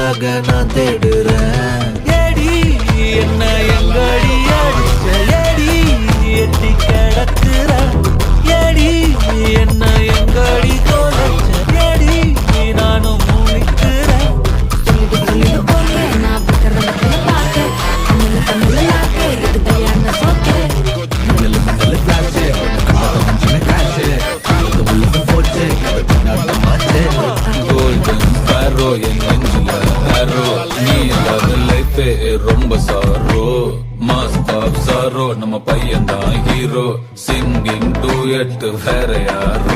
உனக்காக நான் தேடுறேன். ஏடி என்ன எங்கடி அடிச்ச, ஏடி எட்டி கிடக்குற, ஏடி என்ன எங்கடி தொலைச்ச, ஏடி நானும் முழிக்கிறேன். என் நெஞ்சில ஹேரோ நீ இல்லாத லைஃபே ரொம்ப சாரோ. மாஸ்க் ஆஃப் சாரோ நம்ம பையன் தான் ஹீரோ. சிங்கிங் டூயட் வேற யாரோ.